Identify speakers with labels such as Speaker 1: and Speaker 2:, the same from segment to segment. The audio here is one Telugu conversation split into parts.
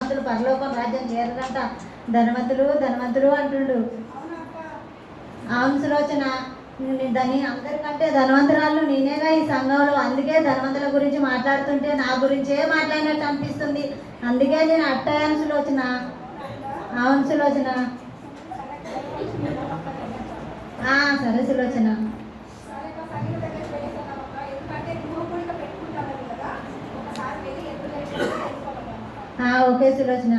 Speaker 1: ధనవంతులు పరలోకం రాజ్యం చేరరంట. ధనవంతులు ధనవంతులు అంటుండు. అవును సులోచన, అందరికంటే ధనవంతురాలు నేనేగా ఈ సంఘంలో. అందుకే ధనవంతుల గురించి మాట్లాడుతుంటే నా గురించే మాట్లాడినట్టు అనిపిస్తుంది. అందుకే నేను అట్టయ్యాను సులోచన. అవును సులోచన. సరే సులోచన. ఓకే సులోచన.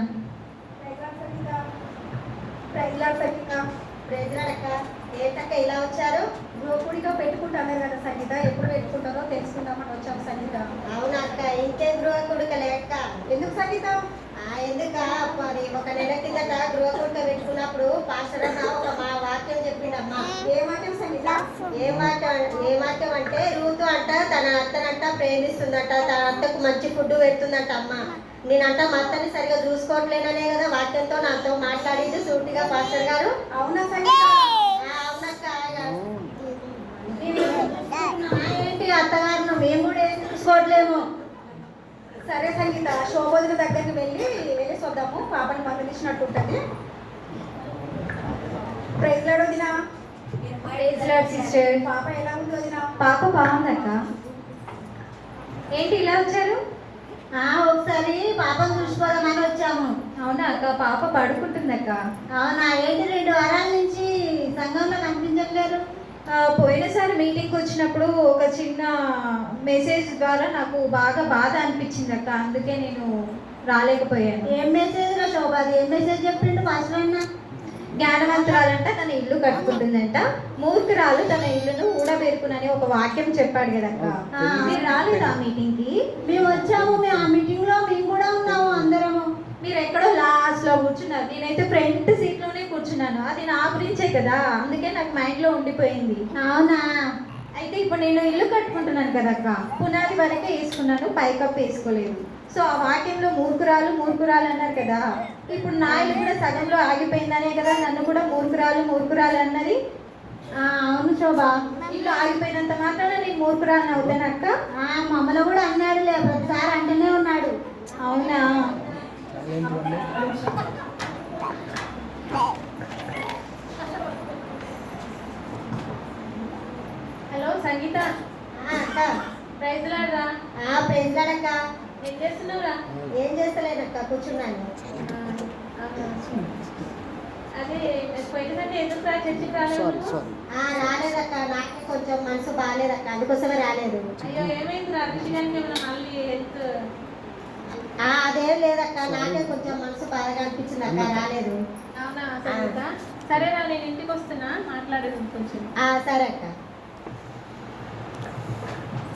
Speaker 1: ఏంటక్క ఇలా వచ్చారు?
Speaker 2: గృహకుడిగా పెట్టుకుంటాను కదా సంగీత, ఎప్పుడు పెట్టుకుంటారో తెలుసుకుందామని వచ్చాము సంగీత.
Speaker 1: అవునా అక్క, ఇంకేం గృహకుడిక లేక?
Speaker 2: ఎందుకు సంగీత?
Speaker 1: ఎందుక మరి ఒక నెల కిందట గృహకుడిక పెట్టుకున్నప్పుడు పాస్టర్ అన్న ఒక మా వాక్యం చెప్పిండమ్మా.
Speaker 2: ఏ వాక్యం సంగీత?
Speaker 1: ఏ వాక్యం అంటే రూతు అంట తన అత్తనంట ప్రేమిస్తుందట, తన అత్తకు మంచి ఫుడ్ పెడుతుందంట. అమ్మ నేనంట మా అత్తని సరిగా చూసుకోవట్లేననే కదా వాక్యంతో నాతో మాట్లాడింది సూటిగా పాస్టర్ గారు.
Speaker 2: అవునా సంగీత?
Speaker 1: అవునక్క. ఏంటి అత్తగారు, మేము కూడా ఏం చూసుకోవట్లేము.
Speaker 2: సరే సంగీత, శోభోదన దగ్గరికి వెళ్ళేసి వద్దాము. పాపని మందలిచ్చినట్టు ఉంటుంది. ప్రైజ్ లాడ్ వదినా.
Speaker 3: Praise Lord sister.
Speaker 2: పాప ఎలా ఉంది వదినా?
Speaker 3: పాప బాగుందక్క. ఏంటి ఇలా వచ్చారు?
Speaker 1: ఒకసారి పాపను చూసుకోదామని వచ్చాము.
Speaker 3: అవునా అక్క, పాప పడుకుంటుందక్క.
Speaker 1: అవునా, ఏంటి 2 వారాల నుంచి సంఘంలో కనిపించట్లేదు?
Speaker 3: పోయినసారి మీటింగ్కి వచ్చినప్పుడు ఒక చిన్న మెసేజ్ ద్వారా నాకు బాగా బాధ అనిపించింది అక్క, అందుకే నేను రాలేకపోయాను.
Speaker 1: ఏం మెసేజ్ రా శోభ? అది ఏం మెసేజ్ చెప్పిండు పాస్టర్ అన్న?
Speaker 3: జ్ఞానవంతురాలంట తన ఇల్లు కట్టుకుంటుందంట, మూర్ఖురాలు తన ఇల్లును ఊడబెరుకునని ఒక వాక్యం చెప్పాడు కదక్క. మీరు రాలేదు ఆ మీటింగ్కి?
Speaker 1: మేము వచ్చాము. మేము ఆ మీటింగ్ లో మేము కూడా ఉన్నాము అందరము.
Speaker 3: మీరు ఎక్కడో లాస్ట్ లో కూర్చున్నారు, నేనైతే ఫ్రంట్ సీట్ లోనే కూర్చున్నాను. అది నా గురించే కదా, అందుకే నాకు మైండ్ లో ఉండిపోయింది.
Speaker 1: అవునా?
Speaker 3: అయితే ఇప్పుడు నేను ఇల్లు కట్టుకుంటున్నాను కదక్క, పునాది వరకే వేసుకున్నాను, పైకప్పు వేసుకోలేదు. సో ఆ వాక్యంలో మూర్ఖురాలు మూర్ఖురాలు అన్నారు కదా, ఇప్పుడు నా ఇల్లు కూడా సగంలో ఆగిపోయిందనే కదా నన్ను కూడా మూర్ఖురాలు మూర్ఖురాలు అన్నది.
Speaker 1: అవును శోభ,
Speaker 3: ఇల్లు ఆగిపోయినంత మాత్రాన నేను మూర్ఖురాలను అవుతానక్క?
Speaker 1: మమ్మల్ని కూడా అన్నాడులే, ప్రతిసారి అంటూనే ఉన్నాడు.
Speaker 3: అవునా? హలో సంగీత.
Speaker 1: అక్క.
Speaker 3: ప్రైజ్ లాడ్రా.
Speaker 1: ప్రైజ్ లాడక్క.
Speaker 3: ఏం చేస్తున్నావురా?
Speaker 1: ఏం చేస్తలేనక్క, కూర్చున్నాను.
Speaker 3: అదే పోయినసారి ఎందుకు రా చర్చికి రాలేదు?
Speaker 1: రాలేదక్క, నాకే కొంచెం మనసు బాగాలేదక్క, అందుకోసమే రాలేదు.
Speaker 3: అయ్యో ఏమైంది రా? ఋషిగానికి ఏమైనా మళ్ళీ హెల్త్?
Speaker 1: అదేం లేదక్క, నాకే కొంచెం మనసు బాధగా అనిపించింది అక్క, రాలేదు.
Speaker 3: అవునా సంగీత? సరేరా, నేను ఇంటికి వస్తున్నా, మాట్లాడేది కొంచెం.
Speaker 1: సరే అక్క.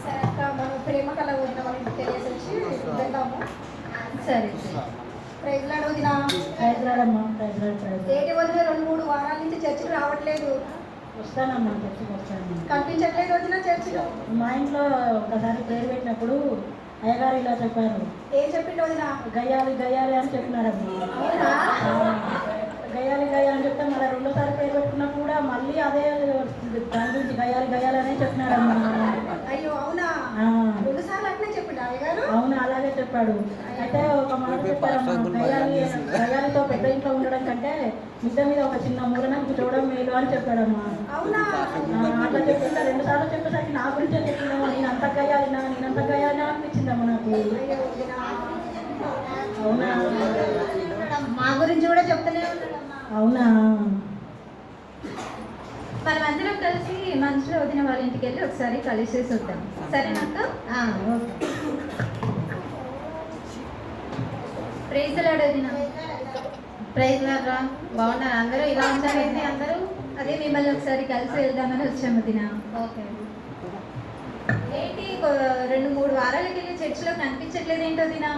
Speaker 2: సరే అక్క, మనం ప్రేమ కళ వదిన వాళ్ళ ఇంటికి వెళ్ళేసి వచ్చి వెళ్దాము.
Speaker 3: సరే.
Speaker 2: ప్రైజ్ లాడ్ వదినా.
Speaker 1: ప్రైజ్ లాడమ్మా. ప్రైజ్ లాడ్.
Speaker 2: ఏంటి వదిన 2-3 వారాల నుంచి చర్చికి రావట్లేదు?
Speaker 1: వస్తానమ్మా, చర్చికి వస్తాను.
Speaker 2: కనిపించట్లేదు వదిన చర్చిలో.
Speaker 1: మా ఇంట్లో ఒకసారి ప్రేరు పెట్టినప్పుడు అయ్యగారు ఇలా చెప్పారు.
Speaker 2: ఏం చెప్పిండు వదిన?
Speaker 1: గయ్యాలి గయ్యాలి అని చెప్పినారమ్మా.
Speaker 2: అవునా?
Speaker 1: గయ్యాలి గయ్యాలి అని చెప్తే మళ్ళీ 2వ పేరు పెట్టుకున్నప్పుడు కూడా మళ్ళీ అదే దాని గురించి గయ్యాలి గయ్యాలి అనే చెప్పినారమ్మా.
Speaker 2: అయ్యో అవునా? 2 సార్లు అట్లే చెప్పిండు అయ్యగారు?
Speaker 1: అవును, అలాగే చెప్పాడు. అయితే ఒక మాట చెప్పారమ్మా, గయ్యాలితో పెద్ద ఇంట్లో ఉండడం కంటే మిద్ద మీద ఒక చిన్న మూలన కూర్చోవడం మేలు అని చెప్పాడమ్మా.
Speaker 2: అవునా?
Speaker 1: అట్లా చెప్పిందా 2 సార్లు చెప్పేసరికి నా గురించే చెప్పిందేమో, నేనంత గయ్యాలినా అనిపించిందమ్మా నాకు. అవునా? మా గురించి కూడా చెప్తూనే ఉన్నాడమ్మా. అవునా?
Speaker 3: మనమందరం కలిసి మంచిలో వదిన వాళ్ళ ఇంటికి వెళ్ళి ఒకసారి కలిసేసి వద్దాం, సరేనాక?
Speaker 1: ఓకే.
Speaker 3: ప్రైజ్ లాడ్ వదిన.
Speaker 1: ప్రైజ్ లాడ్ రా. బాగున్నారు అందరూ? ఇలా ఉంటారండి అందరూ?
Speaker 3: అదే మిమ్మల్ని ఒకసారి కలిసి వెళ్దామని వచ్చాము వదిన.
Speaker 1: ఓకే.
Speaker 3: ఏంటి 2-3 వారాలకి వెళ్ళి చర్చిలో కనిపించట్లేదు ఏంటో వదిన?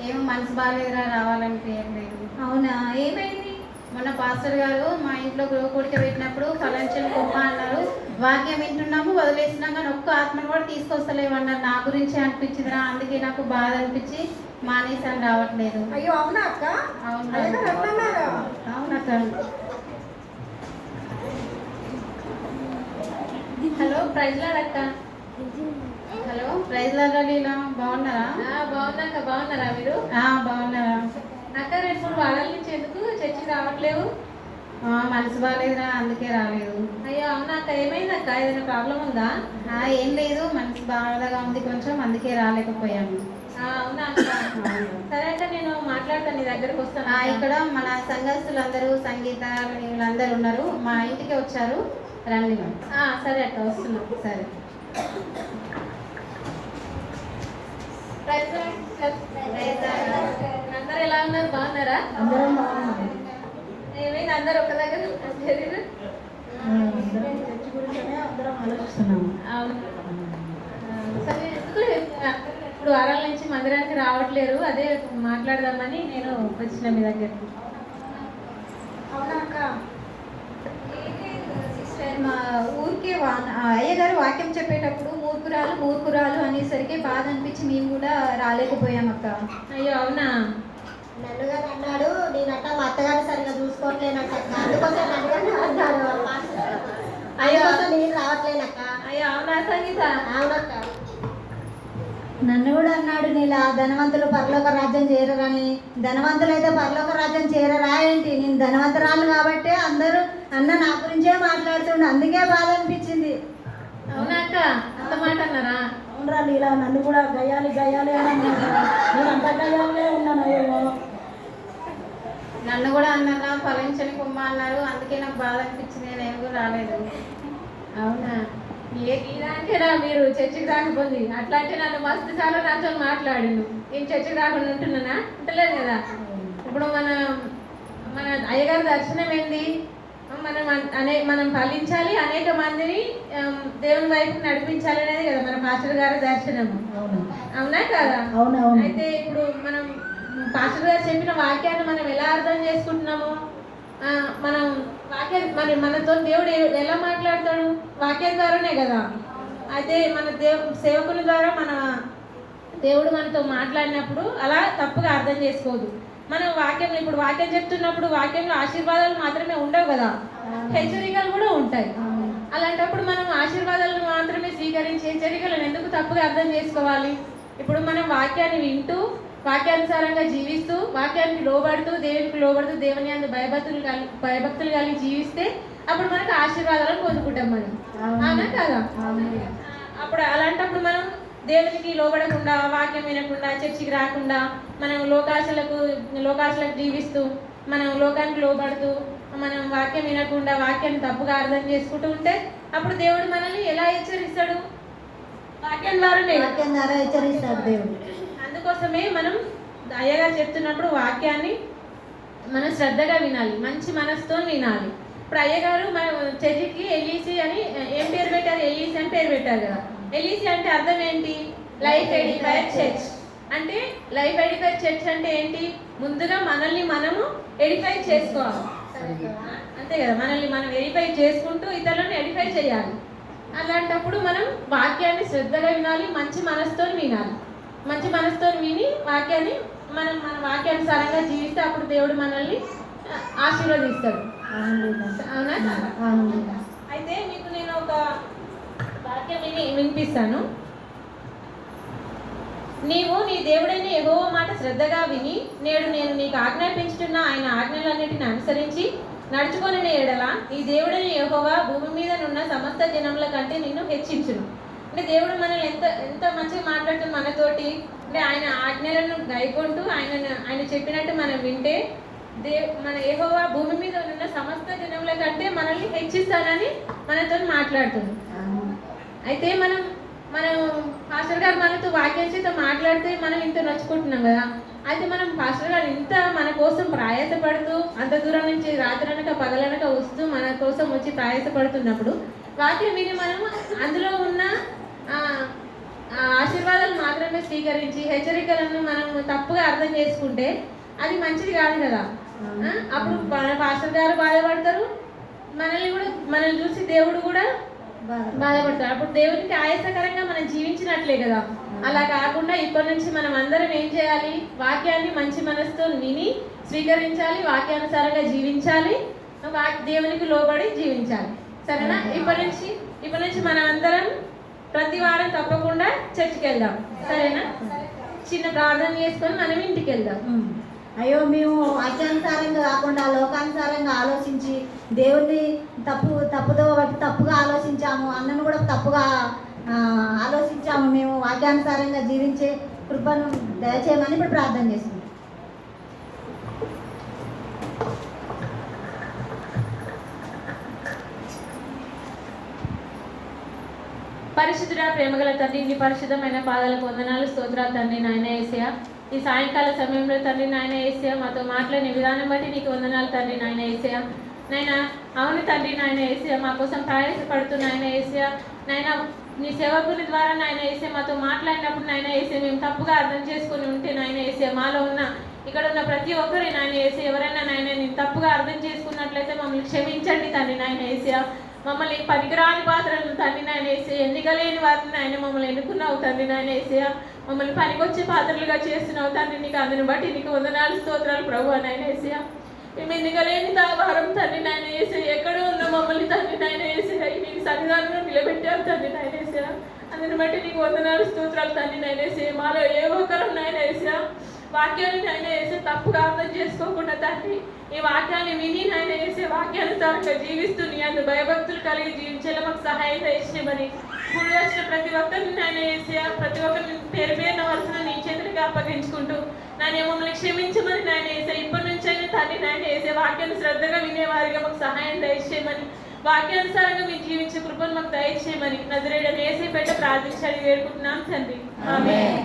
Speaker 1: ఏమో మనసు బాగాలేదురా, రావాలనిపించలేదు.
Speaker 3: అవునా? ఏమైంది?
Speaker 1: మొన్న పాస్టర్ గారు మా ఇంట్లో గృహకూడిక పెట్టినప్పుడు ఫలంచలు కొమ్మ అన్నారు. వాక్యం వింటున్నాము, వదిలేసినాం, కానీ ఒక్క ఆత్మను కూడా తీసుకొస్తలేమన్నారు. నా గురించి అనిపించిందిరా, అందుకే నాకు బాధ అనిపించి మానేసాను, రావట్లేదు.
Speaker 2: అయ్యో అవునా అక్క?
Speaker 1: అవునా? అవునక్క.
Speaker 3: హలో ప్రైజ్ లాడ్ అక్క.
Speaker 1: హలో ప్రైజ్ లాడ్ లీలా, బాగున్నారా?
Speaker 3: బాగున్నాక. బాగున్నారా మీరు?
Speaker 1: బాగున్నారా?
Speaker 3: రావట్లేవు?
Speaker 4: మనసు బాగాలేదురా, అందుకే రాలేదు.
Speaker 3: అయ్యో అవునా అక్క, ఏమైంది అక్క? ఏదైనా ప్రాబ్లం ఉందా?
Speaker 4: ఏం లేదు, మనసు బాధగా ఉంది కొంచెం, అందుకే రాలేకపోయాను.
Speaker 3: అవునా అక్క? సరే అక్క, నేను మాట్లాడతాను, నీ దగ్గరకు వస్తాను.
Speaker 4: ఇక్కడ మన సంఘస్థులందరూ, సంగీత వీళ్ళందరూ ఉన్నారు, మా ఇంటికి వచ్చారు, రండి మరి.
Speaker 3: సరే అక్క, వస్తున్నాం.
Speaker 4: సరే.
Speaker 3: అందరు ఎలా ఉన్నారు? బాగున్నారా? ఏమైంది అందరు ఒక దగ్గర జరిగిన? అవును. సరే, ఇప్పుడు వారాల నుంచి మందిరానికి రావట్లేరు, అదే మాట్లాడదామని నేను వచ్చిన మీ దగ్గరికి.
Speaker 2: అవునా అక్క?
Speaker 3: సిస్టర్, మా ఊరికే అయ్యగారు వాక్యం చెప్పేటప్పుడు మూర్ఖురాలు మూర్ఖురాలు అనేసరికి బాధ అనిపించి మేము కూడా రాలేకపోయాం అక్క. అయ్యో అవునా?
Speaker 1: నన్నుగా అన్నాడు, నేనట్ట మా అత్తగారిని సరిగా చూసుకోవట్లేనక్క, అందుకోసం నన్నుగానే అన్నాడు.
Speaker 3: అయ్యో
Speaker 1: నేను రావట్లేనక్క.
Speaker 3: అయ్యో అవునా సంగీత?
Speaker 1: అవునక్క. నన్ను కూడా అన్నాడు, నీలా ధనవంతులు పరలోక రాజ్యం చేరరని. ధనవంతులైతే పరలోక రాజ్యం చేరరా ఏంటి? నేను ధనవంతురాలు కాబట్టి అందరూ అన్న నా గురించే మాట్లాడుతుండు, అందుకే బాధ అనిపించింది.
Speaker 3: అవునా అక్క? అంత మాట అన్నారా?
Speaker 5: అవునరా నీలా, నన్ను కూడా గయ్యాలి గయ్యాలి అని అన్నారు. నేను అంత గయ్యాలే ఉన్నాను. ఏమో
Speaker 4: నన్ను కూడా అన్నా ఫలించని కొమ్మ అన్నారు, అందుకే నాకు బాధ అనిపించింది, నేను కూడా రాలేదు.
Speaker 3: అవునా? ఇదానికేనా మీరు చర్చికి రాకపోయింది? అట్లా అంటే నన్ను మస్తు చాలా నాతో మాట్లాడిండు. నేను చర్చికి రాకుండా ఉంటున్నానా? ఉంటలేదు కదా. ఇప్పుడు మన మన అయ్యగారి దర్శనం ఏంది? మనం ఫలించాలి, అనేక మందిని దేవుని వైపు నడిపించాలి అనేది కదా మన పాస్టర్ గారి దర్శనం. అవునా కదా?
Speaker 5: అవునవును.
Speaker 3: అయితే ఇప్పుడు మనం పాస్టర్ గారు చెప్పిన వాక్యాన్ని మనం ఎలా అర్థం చేసుకుంటున్నాము? మనం వాక్యాన్ని మనతో దేవుడు ఎలా మాట్లాడతాడు? వాక్యం ద్వారానే కదా. అయితే మన సేవకుల ద్వారా మన దేవుడు మనతో మాట్లాడినప్పుడు అలా తప్పుగా అర్థం చేసుకోదు. మనం ఇప్పుడు వాక్యం చెప్తున్నప్పుడు వాక్యంలో ఆశీర్వాదాలు మాత్రమే ఉండవు కదా, హెచ్చరికలు కూడా ఉంటాయి. అలాంటప్పుడు మనం ఆశీర్వాదాలను మాత్రమే స్వీకరించి హెచ్చరికలను ఎందుకు తప్పుగా అర్థం చేసుకోవాలి? ఇప్పుడు మనం వాక్యాన్ని వింటూ వాక్యానుసారంగా జీవిస్తూ వాక్యానికి లోబడుతూ దేవునికి లోబడుతూ దేవుని అందు భయభక్తులు కలిగి జీవిస్తే అప్పుడు మనకు ఆశీర్వాదాలను పొందుకుంటాం మనం. అవునా కదా? అప్పుడు అలాంటప్పుడు మనం దేవునికి లోబడకుండా, వాక్యం వినకుండా, చర్చికి రాకుండా, మనం లోకాశలకు జీవిస్తూ, మనం లోకానికి లోబడుతూ, మనం వాక్యం వినకుండా వాక్యాన్ని తప్పుగా అర్థం చేసుకుంటూ ఉంటే అప్పుడు దేవుడు మనల్ని ఎలా హెచ్చరిస్తాడు? వాక్యం ద్వారా
Speaker 1: హెచ్చరిస్తాడు దేవుడు.
Speaker 3: అందుకోసమే మనం అయ్యగారు చెప్తున్నప్పుడు వాక్యాన్ని మనం శ్రద్ధగా వినాలి, మంచి మనసుతో వినాలి. ఇప్పుడు అయ్యగారు మన చర్చికి ఎల్ఈసి అని ఏం పేరు పెట్టారు? ఎల్ఈసి అని పేరు పెట్టారు కదా. ఎల్ఈసి అంటే అర్థం ఏంటి? Life edifier church. అంటే లైఫ్ ఎడిఫైర్ చర్చ్ అంటే ఏంటి? ముందుగా మనల్ని మనము ఎడిఫై చేసుకోవాలి, అంతే కదా. మనల్ని మనం ఎడిఫై చేసుకుంటూ ఇతరులను ఎడిఫై చేయాలి. అలాంటప్పుడు మనం వాక్యాన్ని శ్రద్ధగా వినాలి, మంచి మనసుతో వినాలి. మంచి మనసుతో విని వాక్యాన్ని మన వాక్యానుసారంగా జీవిస్తే అప్పుడు దేవుడు మనల్ని ఆశీర్వదిస్తాడు. అవునా? అయితే మీకు నేను ఒక వాక్యం వినిపిస్తాను. నీవు నీ దేవుడైన యెహోవా మాట శ్రద్ధగా విని నేడు నేను నీకు ఆజ్ఞాపించుతున్న ఆయన ఆజ్ఞలన్నిటిని అనుసరించి నడుచుకొని ఎడల నీ దేవుడైన యెహోవా భూమి మీద నున్న సమస్త జనముల కంటే నిన్ను హెచ్చించును. అంటే దేవుడు మనల్ని ఎంత మంచిగా మాట్లాడుతున్న మనతోటి. అంటే ఆయన ఆజ్ఞలను గైకొంటూ ఆయన చెప్పినట్టు మనం వింటే మన యెహోవా భూమి మీద ఉన్న సమస్త జనముల కంటే మనల్ని హెచ్చిస్తానని మనతో మాట్లాడుతుంది. అయితే మనం పాస్టర్ గారు మనతో వాక్యం చేత మాట్లాడితే మనం ఇంత నచ్చుకుంటున్నాం కదా. అయితే మనం పాస్టర్ గారు ఇంత మన కోసం ప్రయాసపడుతూ అంత దూరం నుంచి రాత్రనక పగలనక వస్తూ మన కోసం వచ్చి ప్రయాసపడుతున్నప్పుడు వాక్యం విని మనం అందులో ఉన్న ఆశీర్వాదాలు మాత్రమే స్వీకరించి హెచ్చరికలను మనం తప్పుగా అర్థం చేసుకుంటే అది మంచిది కాదు కదా. అప్పుడు పాస్టర్ గారు బాధపడతారు, మనల్ని చూసి దేవుడు కూడా బాధపడతాడు. అప్పుడు దేవునికి ఆయాసకరంగా మనం జీవించినట్లే కదా. అలా కాకుండా ఇప్పటి నుంచి మనం అందరం ఏం చేయాలి? వాక్యాన్ని మంచి మనసుతో విని స్వీకరించాలి, వాక్యానుసారంగా జీవించాలి, దేవునికి లోబడి జీవించాలి. సరేనా? ఇప్పటి నుంచి మనం అందరం ప్రతి వారం తప్పకుండా చర్చికి వెళ్దాం. సరేనా? చిన్న ప్రార్థన చేసుకొని మనం ఇంటికి వెళ్దాం.
Speaker 1: అయ్యో మేము వాక్యానుసారంగా కాకుండా లోకానుసారంగా ఆలోచించి దేవుణ్ణి తప్పుదో తప్పుగా ఆలోచించాము, అన్నను కూడా తప్పుగా ఆలోచించాము. మేము వాక్యానుసారంగా జీవించే కృపను దయచేయమని ఇప్పుడు ప్రార్థన చేస్తున్నాం.
Speaker 6: పరిశుద్ధుడా, ప్రేమగల తండ్రి, నీ పరిశుద్ధమైన పాదాలకు వందనాలు, స్తోత్రాలు తండ్రి నాయన యేసయ్య. ఈ సాయంకాల సమయంలో తండ్రి నాయన యేసయ్య మాతో మాట్లాడిన విధానం బట్టి నీకు వందనాలు తండ్రి నాయన యేసయ్య. నైనా అవును తండ్రి నాయన యేసయ్య, మా కోసం ప్రయాసపడుతూ నాయన యేసయ్య, నైనా నీ సేవకుని ద్వారా నాయన యేసయ్య మాతో మాట్లాడినప్పుడు నాయన యేసయ్య మేము తప్పుగా అర్థం చేసుకుని ఉంటే నాయన యేసయ్య, మాలో ఉన్న ఇక్కడ ఉన్న ప్రతి ఒక్కరి నాయన యేసయ్య ఎవరైనా నాయన నేను తప్పుగా అర్థం చేసుకున్నట్లయితే మమ్మల్ని క్షమించండి తండ్రి నాయన యేసయ్య. మమ్మల్ని పనికిరాని పాత్రలు తండ్రి నాయన యేసయ్య, ఎన్నికలేని వారిని ఆయన మమ్మల్ని ఎన్నుకున్నావు తండ్రి నాయన యేసయ్య. మమ్మల్ని పనికొచ్చే పాత్రలుగా చేస్తున్నావు తండ్రి, నీకు అందుని బట్టి నీకు వందనాలు, స్తోత్రాలు ప్రభువా నాయన యేసయ్య. మేము ఎన్నికలేని భారం తండ్రి నాయన యేసయ్య, ఎక్కడ ఉన్న మమ్మల్ని తండ్రి నాయన యేసయ్య నీకు సన్నిధానంలో నిలబెట్టారు తండ్రి నాయన యేసయ్య. అందుని బట్టి నీకు వందనాలు, స్తోత్రాలు తండ్రి నాయన యేసయ్య. మాలో ఏ ఒక్కరం నాయన యేసయ్య వాక్యాన్ని నాయన వేసే తప్పుగా అర్థం చేసుకోకుండా తండ్రి, ఈ వాక్యాన్ని విని నాయన వేసే వాక్యానుసారంగా జీవిస్తూ నీ అందు భయభక్తులు కలిగి జీవించేలా మాకు సహాయం చేసేమని కూడి వచ్చిన ప్రతి ఒక్కరిని నాయన వేసే ప్రతి ఒక్కరిని పేరు పేరున వరుసన నీ చేతులకి అప్పగించుకుంటూ నాయన మమ్మల్ని క్షమించమని నాయన వేసే ఇప్పటి నుంచి అయినా తండ్రి నాయన వేసే వాక్యాన్ని శ్రద్ధగా వినేవారిగా మాకు సహాయం దయచేయమని, వాక్యానుసారంగా మేము జీవించే కృపను మాకు దయచేయమని నజరేయుడైన యేసయ్య పేరిట ప్రార్థించాలి వేడుకుంటున్నాం తండ్రి. ఆమేన్.